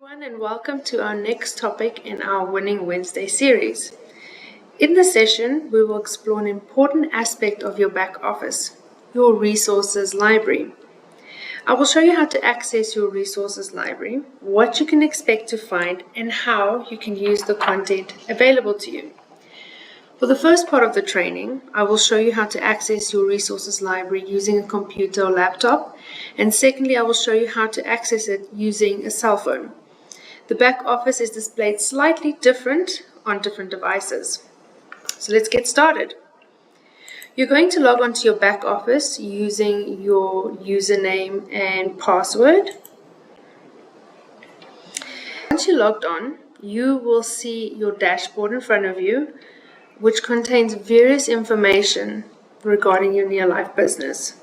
Everyone, and welcome to our next topic in our Winning Wednesday series. In this session, we will explore an important aspect of your back office, your resources library. I will show you how to access your resources library, what you can expect to find, and how you can use the content available to you. For the first part of the training, I will show you how to access your resources library using a computer or laptop, and secondly, I will show you how to access it using a cell phone. The back office is displayed slightly different on different devices. So let's get started. You're going to log onto your back office using your username and password. Once you're logged on, you will see your dashboard in front of you, which contains various information regarding your Neolife business.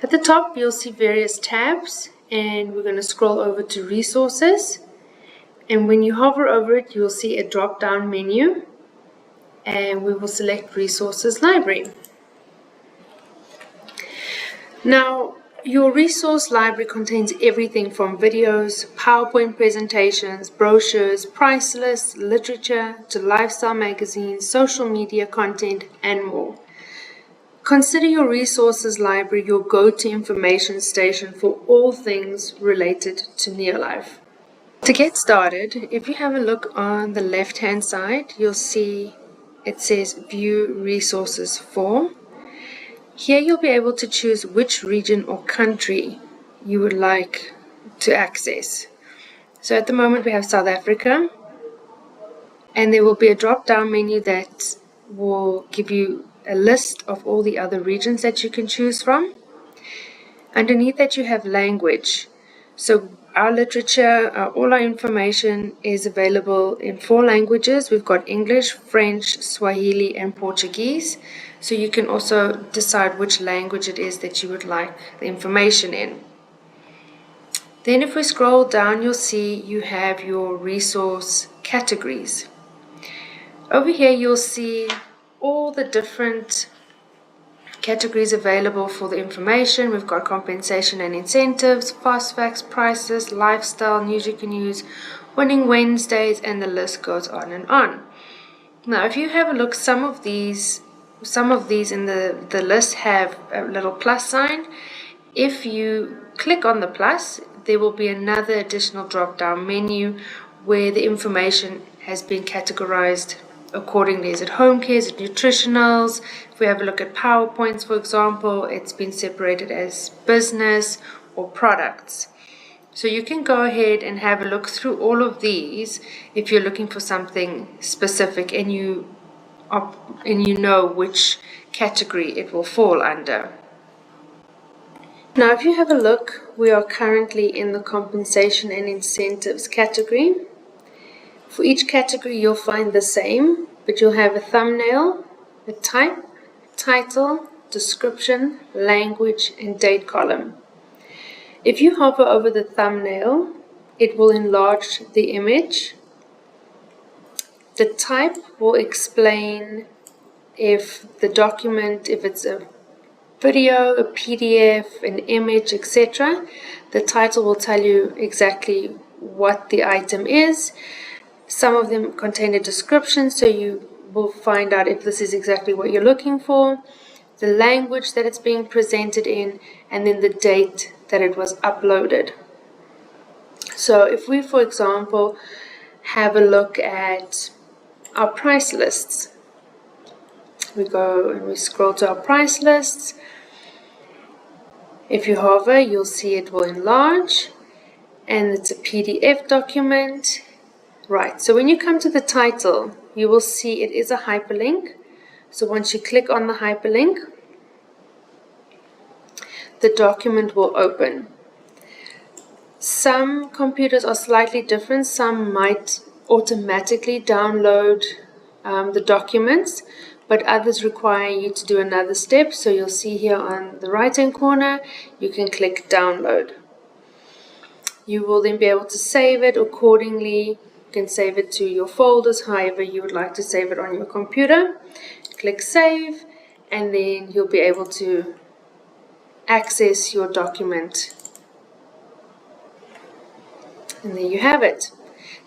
At the top, you'll see various tabs, and we're going to scroll over to Resources. And when you hover over it, you'll see a drop-down menu, and we will select Resources Library. Now, your resource library contains everything from videos, PowerPoint presentations, brochures, price lists, literature, to lifestyle magazines, social media content, and more. Consider your resources library your go-to information station for all things related to Neolife. To get started, if you have a look on the left-hand side, you'll see it says View Resources For. Here you'll be able to choose which region or country you would like to access. So at the moment we have South Africa, and there will be a drop-down menu that will give you a list of all the other regions that you can choose from. Underneath that you have language. So our literature, all our information is available in 4 languages. We've got English, French, Swahili, and Portuguese. So you can also decide which language it is that you would like the information in. Then if we scroll down, you'll see you have your resource categories. Over here, you'll see all the different categories available for the information. We've got compensation and incentives, fast facts, prices, lifestyle, news you can use, Winning Wednesdays, and the list goes on and on. Now, if you have a look, some of these in the list have a little plus sign. If you click on the plus, there will be another additional drop-down menu where the information has been categorized accordingly. Is it home care? Is it nutritionals? If we have a look at PowerPoints, for example, it's been separated as business or products. So you can go ahead and have a look through all of these if you're looking for something specific and you know which category it will fall under. Now, if you have a look, we are currently in the compensation and incentives category. For each category, you'll find the same, but you'll have a thumbnail, a type, title, description, language, and date column. If you hover over the thumbnail, it will enlarge the image. The type will explain if the document, if it's a video, a PDF, an image, etc. The title will tell you exactly what the item is. Some of them contain a description, so you will find out if this is exactly what you're looking for, the language that it's being presented in, and then the date that it was uploaded. So if we, for example, have a look at our price lists, we go and we scroll to our price lists. If you hover, you'll see it will enlarge, and it's a PDF document. Right, so when you come to the title, you will see it is a hyperlink. So once you click on the hyperlink, the document will open. Some computers are slightly different. Some might automatically download the documents, but others require you to do another step. So you'll see here on the right-hand corner, you can click download. You will then be able to save it accordingly. You can save it to your folders, however you would like to save it on your computer. Click save, and then you'll be able to access your document And there you have it.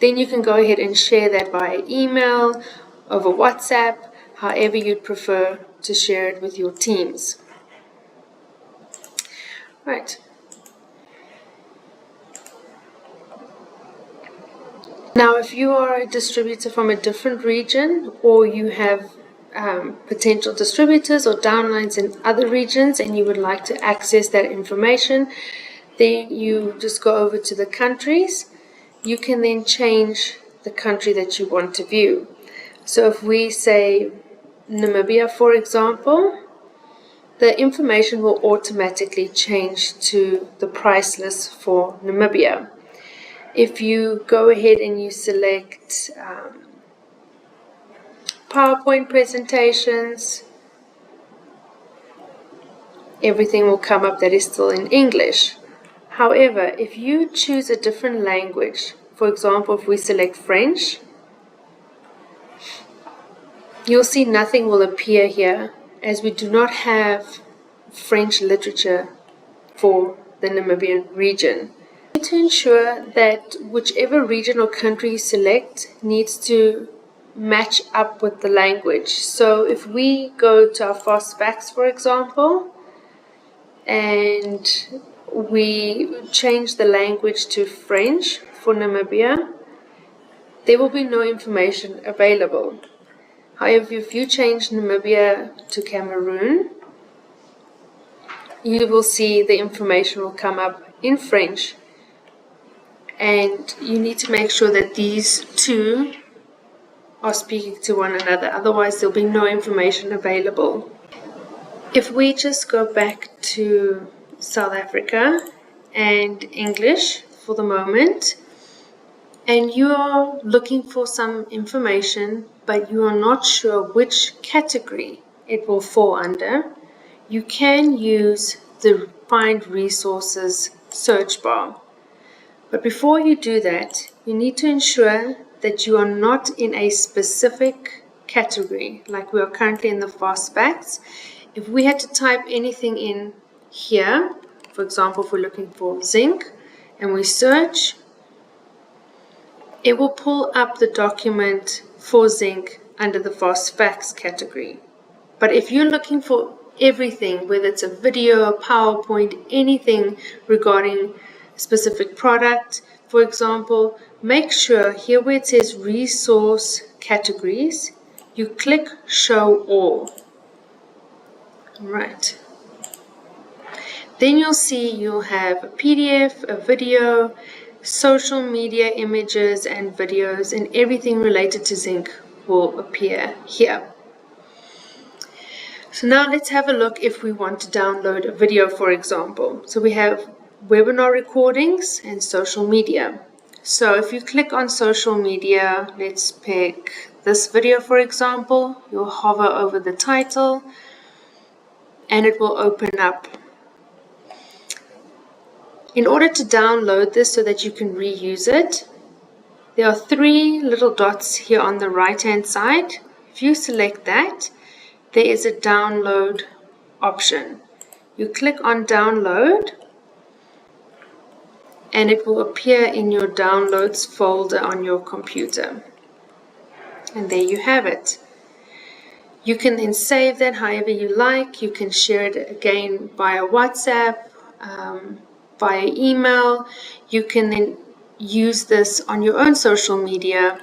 Then you can go ahead and share that via email, over WhatsApp, however you'd prefer to share it with your teams. Right. Now, if you are a distributor from a different region, or you have potential distributors or downlines in other regions and you would like to access that information, then you just go over to the countries. You can then change the country that you want to view. So if we say Namibia, for example, the information will automatically change to the price list for Namibia. If you go ahead and you select PowerPoint presentations, everything will come up that is still in English. However, if you choose a different language, for example, if we select French, you'll see nothing will appear here as we do not have French literature for the Namibian region. To ensure that whichever region or country you select needs to match up with the language. So if we go to our fast facts, for example, and we change the language to French for Namibia, there will be no information available. However, if you change Namibia to Cameroon, you will see the information will come up in French. And you need to make sure that these two are speaking to one another, otherwise there'll be no information available. If we just go back to South Africa and English for the moment, and you are looking for some information, but you are not sure which category it will fall under, you can use the Find Resources search bar. But before you do that, you need to ensure that you are not in a specific category, like we are currently in the fast facts. If we had to type anything in here, for example, if we're looking for zinc and we search, it will pull up the document for zinc under the fast facts category. But if you're looking for everything, whether it's a video, a PowerPoint, anything regarding specific product, for example, make sure here where it says resource categories, you click show all. Right. Then you'll see you'll have a PDF, a video, social media images and videos, and everything related to zinc will appear here. So now let's have a look if we want to download a video, for example. So we have webinar recordings and social media. So if you click on social media, let's pick this video, for example. You'll hover over the title and it will open up. In order to download this so that you can reuse it, there are three little dots here on the right hand side. If you select that, there is a download option. You click on download and it will appear in your downloads folder on your computer. And there you have it. You can then save that however you like. You can share it again via WhatsApp, via email. You can then use this on your own social media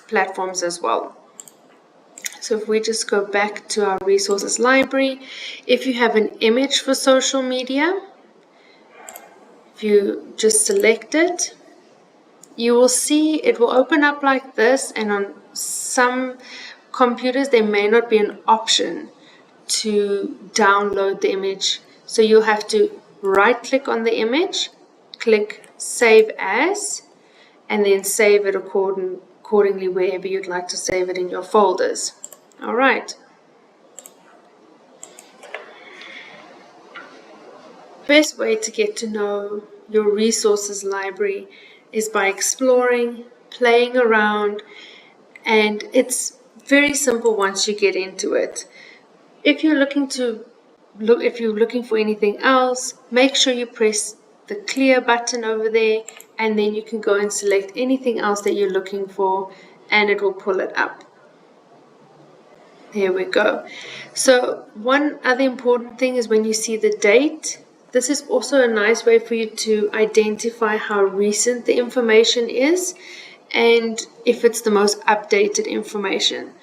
platforms as well. So if we just go back to our resources library, if you have an image for social media, if you just select it, you will see it will open up like this, and on some computers there may not be an option to download the image. So you'll have to right click on the image, click save as, and then save it accordingly wherever you'd like to save it in your folders. All right. The best way to get to know your resources library is by exploring, playing around, and it's very simple once you get into it. If you're looking for anything else, make sure you press the clear button over there and then you can go and select anything else that you're looking for, and it will pull it up. There we go. So one other important thing is when you see the date, this is also a nice way for you to identify how recent the information is and if it's the most updated information.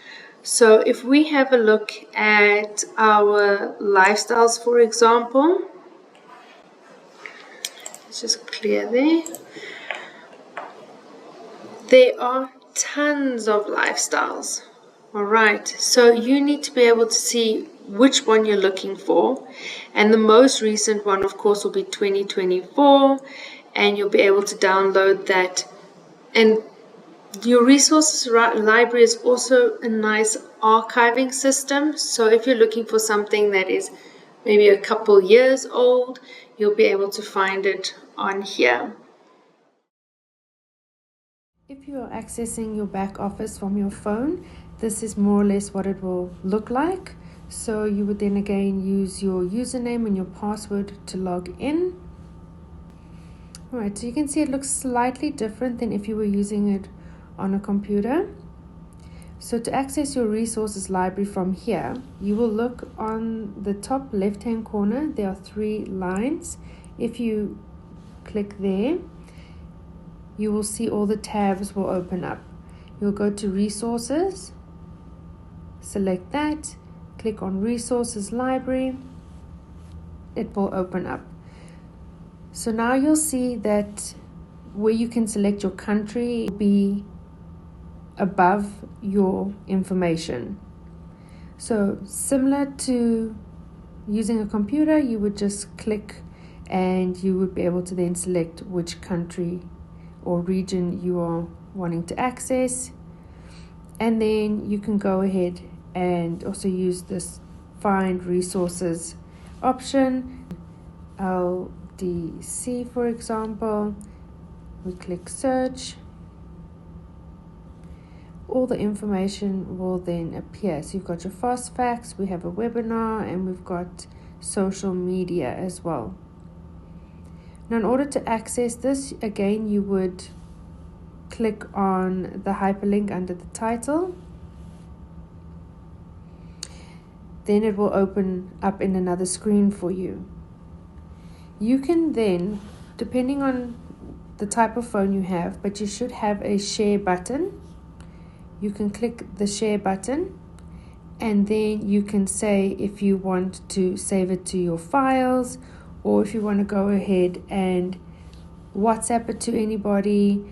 So if we have a look at our lifestyles, for example, let's just clear there. There are tons of lifestyles. All right, so you need to be able to see which one you're looking for. And the most recent one, of course, will be 2024. And you'll be able to download that. And your resources library is also a nice archiving system. So if you're looking for something that is maybe a couple years old, you'll be able to find it on here. If you are accessing your back office from your phone, this is more or less what it will look like. So you would then again use your username and your password to log in. Alright, so you can see it looks slightly different than if you were using it on a computer. So to access your resources library from here, you will look on the top left hand corner. There are 3 lines. If you click there, you will see all the tabs will open up. You'll go to resources, select that, click on resources library, it will open up. So now you'll see that where you can select your country will be above your information. So similar to using a computer, you would just click and you would be able to then select which country or region you are wanting to access, and then you can go ahead and also use this find resources option. LDC, for example, we click search, all the information will then appear. So you've got your fast facts, we have a webinar, and we've got social media as well. Now in order to access this, again, you would click on the hyperlink under the title. Then it will open up in another screen for you. You can then, depending on the type of phone you have, but you should have a share button. You can click the share button, and then you can say if you want to save it to your files, or if you want to go ahead and WhatsApp it to anybody,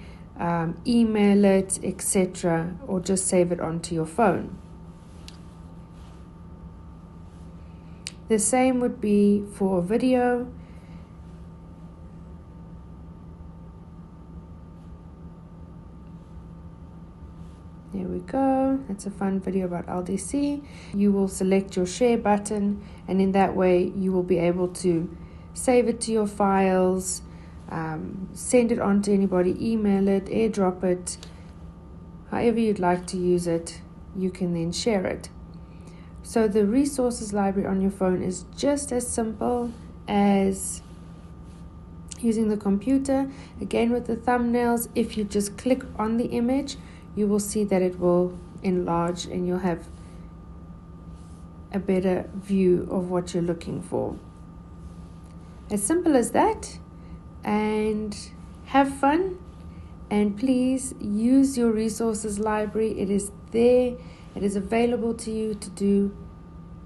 email it, etc., or just save it onto your phone. The same would be for video. There we go. That's a fun video about LDC. You will select your share button, and in that way you will be able to save it to your files, send it on to anybody, email it, airdrop it, however you'd like to use it, you can then share it. So the resources library on your phone is just as simple as using the computer. Again, with the thumbnails, if you just click on the image, you will see that it will enlarge and you'll have a better view of what you're looking for. As simple as that. And have fun, and please use your resources library. It is there, it is available to you to do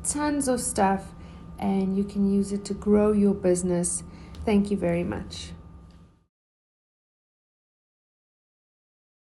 tons of stuff, and you can use it to grow your business. Thank you very much.